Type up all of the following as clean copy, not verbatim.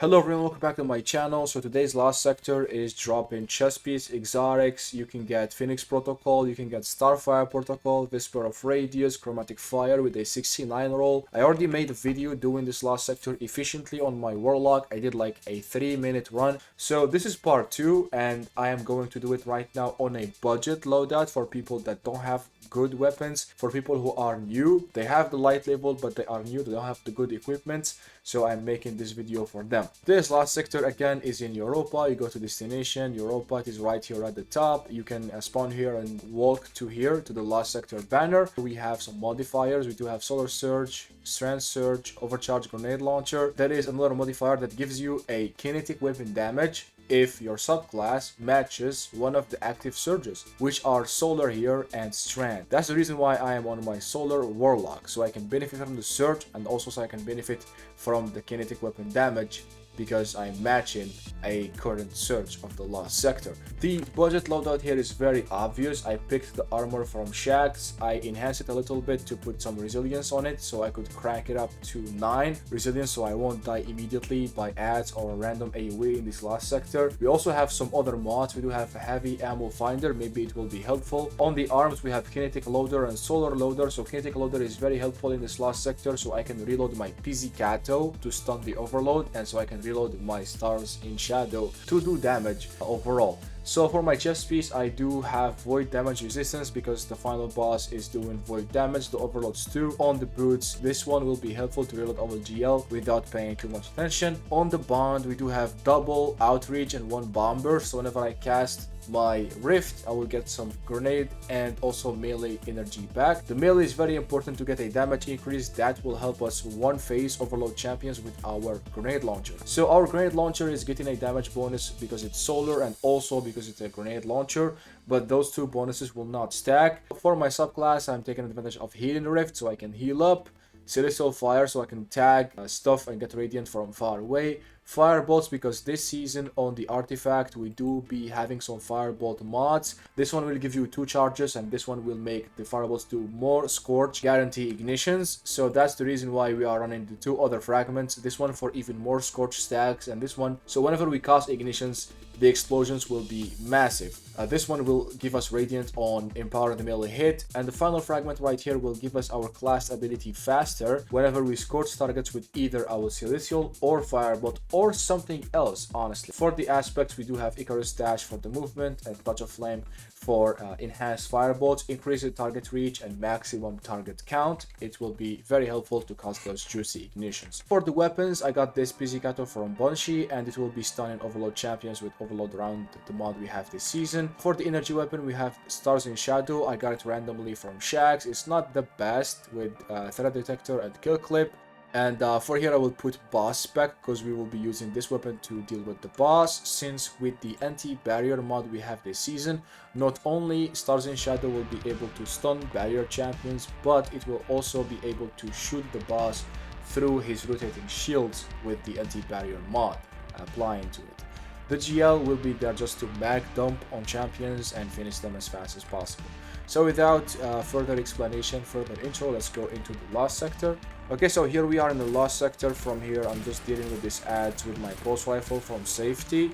Hello everyone, welcome back to my channel. So today's last sector is dropping chest piece, exotics. You can get Phoenix Protocol, you can get Starfire Protocol, Whisper of Radius, Chromatic Fire with a 69 roll. I already made a video doing this last sector efficiently on my Warlock. I did like a 3-minute run. So this is part 2 and I am going to do it right now on a budget loadout for people that don't have good weapons. For people who are new, they have the light level but they are new, they don't have the good equipment. So I'm making this video for them. This last sector again is in Europa. You go to destination Europa, it is right here at the top. You can spawn here and walk to here to the last sector banner. We have some modifiers. We do have solar surge, strength surge, overcharge grenade launcher. That is another modifier that gives you a kinetic weapon damage if your subclass matches one of the active surges, which are solar here and strand. That's the reason why I am on my solar warlock, so I can benefit from the surge and also so I can benefit from the kinetic weapon damage because I'm matching a current surge of the last sector. The budget loadout here is very obvious. I picked the armor from Shags. I enhanced it a little bit to put some resilience on it so I could crank it up to 9 resilience so I won't die immediately by ads or random AoE in this last sector. We also have some other mods. We do have a heavy ammo finder, maybe it will be helpful. On the arms we have kinetic loader and solar loader. So kinetic loader is very helpful in this last sector so I can reload my pizzicato to stun the overload and so I can reload my stars in shadow to do damage overall. So for my chest piece, I do have void damage resistance because the final boss is doing void damage. The overloads too. On the boots, this one will be helpful to reload our GL without paying too much attention. On the bond, we do have double outreach and 1 bomber. So whenever I cast my rift, I will get some grenade and also melee energy back. The melee is very important to get a damage increase that will help us one phase overload champions with our grenade launcher. So our grenade launcher is getting a damage bonus because it's solar and also because it's a grenade launcher, but those two bonuses will not stack. For my subclass, I'm taking advantage of healing rift so I can heal up, celestial fire so I can tag stuff and get radiant from far away, firebolts because this season on the artifact we do be having some firebolt mods. This one will give you 2 charges and this one will make the firebolts do more scorch guarantee ignitions, so that's the reason why we are running the 2 other fragments, this one for even more scorch stacks and this one so whenever we cast ignitions the explosions will be massive. This one will give us radiant on empowered melee hit, and the final fragment right here will give us our class ability faster whenever we scorch targets with either our celestial or firebolt or something else. Honestly, for the aspects we do have Icarus dash for the movement and touch of flame for enhanced firebolts, increase the target reach and maximum target count. It will be very helpful to cause those juicy ignitions. For the weapons, I got this pizzicato from Bunshi and it will be stunning overload champions with overload around the mod we have this season. For the energy weapon, we have stars in shadow. I got it randomly from Shags. It's not the best with threat detector and kill clip. And for here I will put boss spec because we will be using this weapon to deal with the boss, since with the anti-barrier mod we have this season, not only Stars in Shadow will be able to stun barrier champions, but it will also be able to shoot the boss through his rotating shields with the anti-barrier mod applying to it. The GL will be there just to mag dump on champions and finish them as fast as possible. So without further explanation, further intro, let's go into the last sector. Okay, so here we are in the last sector. From here I'm just dealing with these ads with my pulse rifle from safety,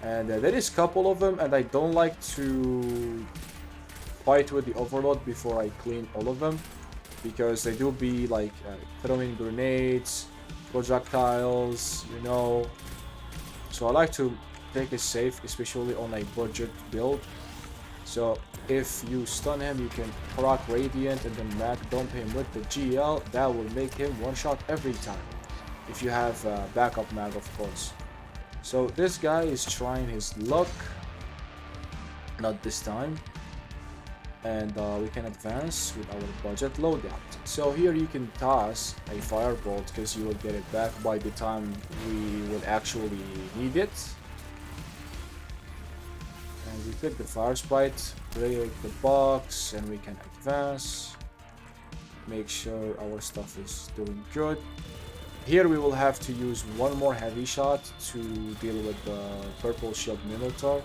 and there is a couple of them and I don't like to fight with the overload before I clean all of them because they do be like throwing grenades, projectiles, you know, so I like to take it safe, especially on a budget build. So if you stun him, you can proc radiant and then mag dump him with the GL. That will make him one shot every time, if you have backup mag of course. So this guy is trying his luck, not this time, and we can advance with our budget loadout. So here you can toss a firebolt because you will get it back by the time we will actually need it. And we click the fire sprite, break the box, and we can advance. Make sure our stuff is doing good. Here we will have to use one more heavy shot to deal with the purple shield minotaur.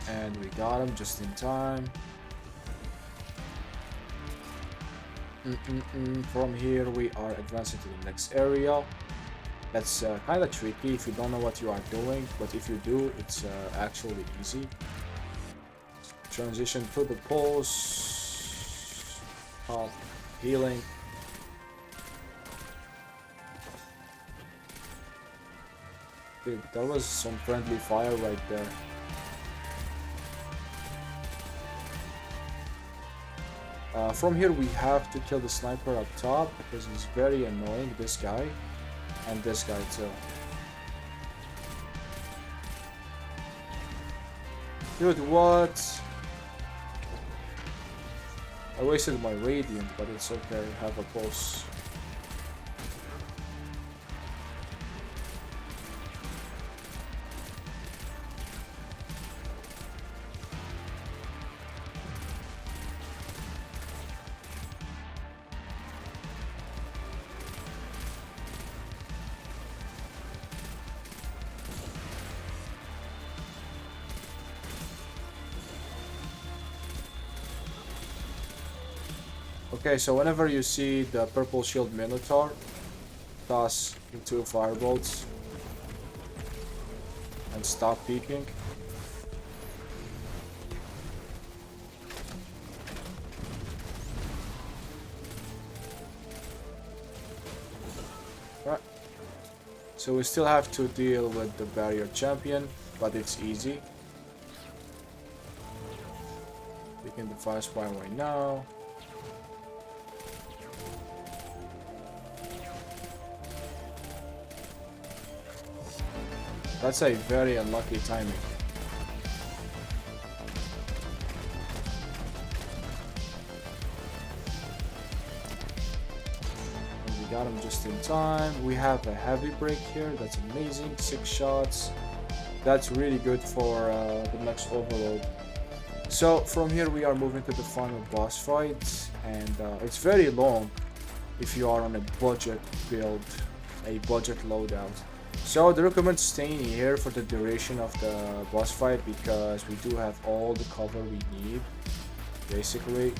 And we got him just in time. From here we are advancing to the next area. That's kind of tricky if you don't know what you are doing, but if you do, it's actually easy. Transition to the pulse. Healing. Dude, that was some friendly fire right there. From here we have to kill the sniper up top because he's very annoying, this guy. And this guy too. Dude, what? I wasted my radiant, but it's okay, I have a pulse. Okay, so whenever you see the purple shield minotaur, toss into firebolts and stop peeking. Right. So we still have to deal with the barrier champion, but it's easy. Taking the fire spire right now. That's a very unlucky timing. And we got him just in time. We have a heavy break here. That's amazing. 6 shots. That's really good for the next overload. So from here we are moving to the final boss fight, and it's very long if you are on a budget build, a budget loadout. So I recommend staying here for the duration of the boss fight because we do have all the cover we need, basically.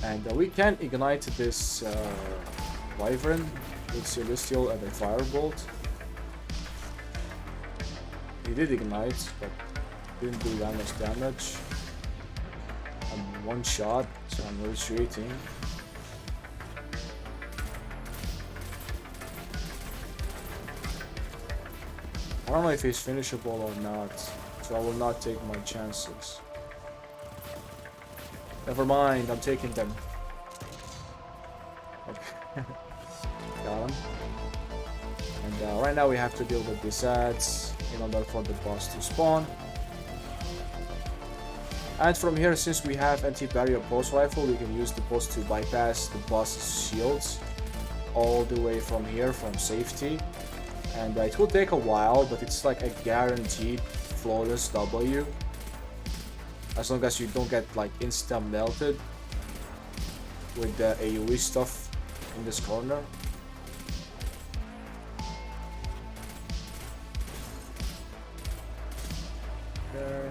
And we can ignite this wyvern with Celestial and a firebolt. He did ignite, but didn't do that much damage. I'm one shot, so I'm retreating. I don't know if he's finishable or not, so I will not take my chances. Never mind, I'm taking them. Okay. Got him. And right now we have to deal with these ads in order for the boss to spawn. And from here, since we have anti-barrier pulse rifle, we can use the pulse to bypass the boss's shields all the way from here, from safety. And it will take a while, but it's like a guaranteed flawless W. As long as you don't get like insta melted with the AoE stuff in this corner. Okay.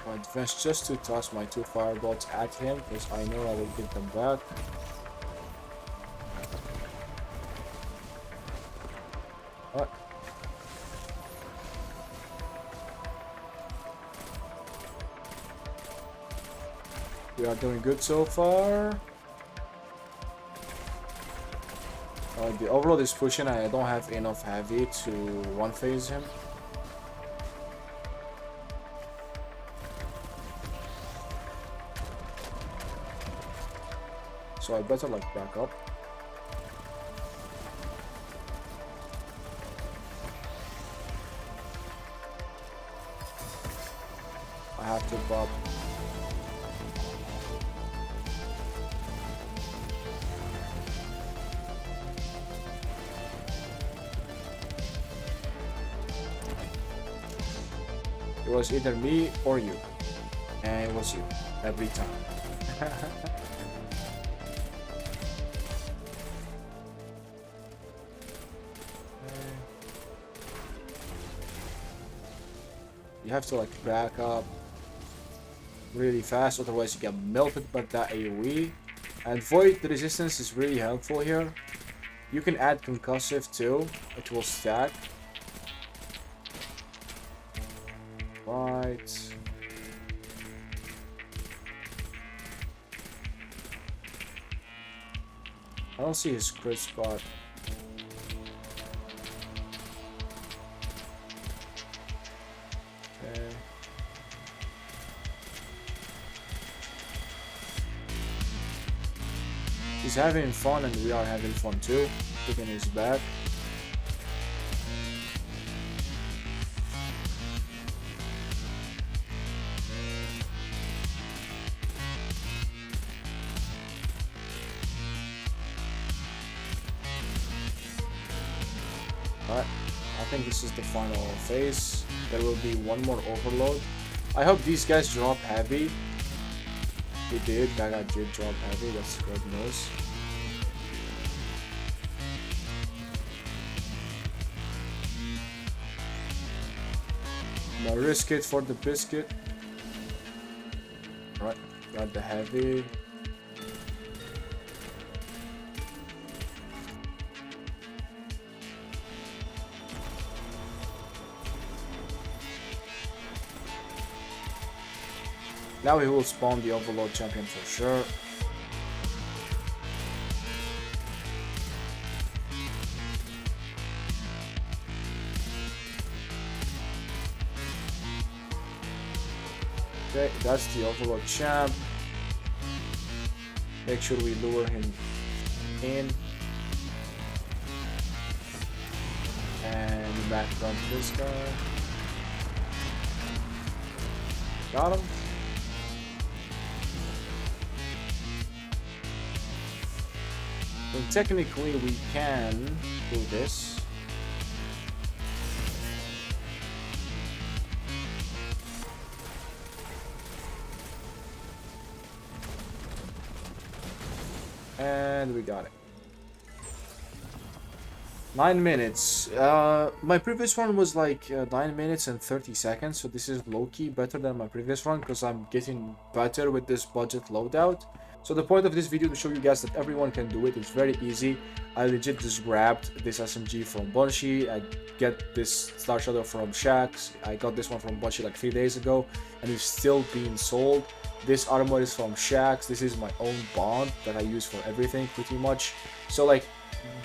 I advance just to toss my 2 firebolts at him because I know I will get them back. What? We are doing good so far. The overload is pushing and I don't have enough heavy to one phase him. So I better like back up. I have to pop. It was either me or you. And it was you. Every time. You have to like back up really fast, otherwise you get melted by that AoE. And void resistance is really helpful here. You can add concussive too, it will stack. Right. I don't see his crit spot. Okay. He's having fun and we are having fun too. Kicking his back. Alright, I think this is the final phase. There will be one more overload. I hope these guys drop heavy. He did, that guy did drop heavy, that's good news. Now risk it for the biscuit. Right, got the heavy. Now he will spawn the Overlord champion for sure. Okay, that's the Overlord champ. Make sure we lure him in. And back dump this guy. Got him. So technically we can do this. And we got it. 9 minutes. My previous one was like 9 minutes and 30 seconds, so this is low-key better than my previous one because I'm getting better with this budget loadout. So the point of this video to show you guys that everyone can do it. It's very easy. I legit just grabbed this SMG from Bungie. I get this Star Shadow from Shaxx. I got this one from Bungie like 3 days ago and it's still being sold. This armor is from Shaxx. This is my own bond that I use for everything pretty much. So like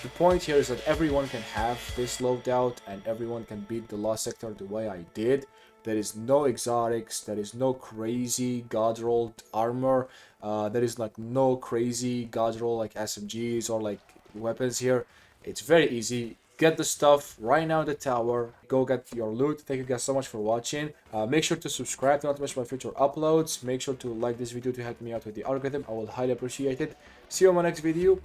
the point here is that everyone can have this loadout and everyone can beat the Lost Sector the way I did. There is no exotics, there is no crazy god rolled armor, there is like no crazy god roll like SMGs or like weapons here. It's very easy. Get the stuff right now in the tower, go get your loot. Thank you guys so much for watching. Make sure to subscribe to not miss my future uploads. Make sure to like this video to help me out with the algorithm. I will highly appreciate it. See you on my next video.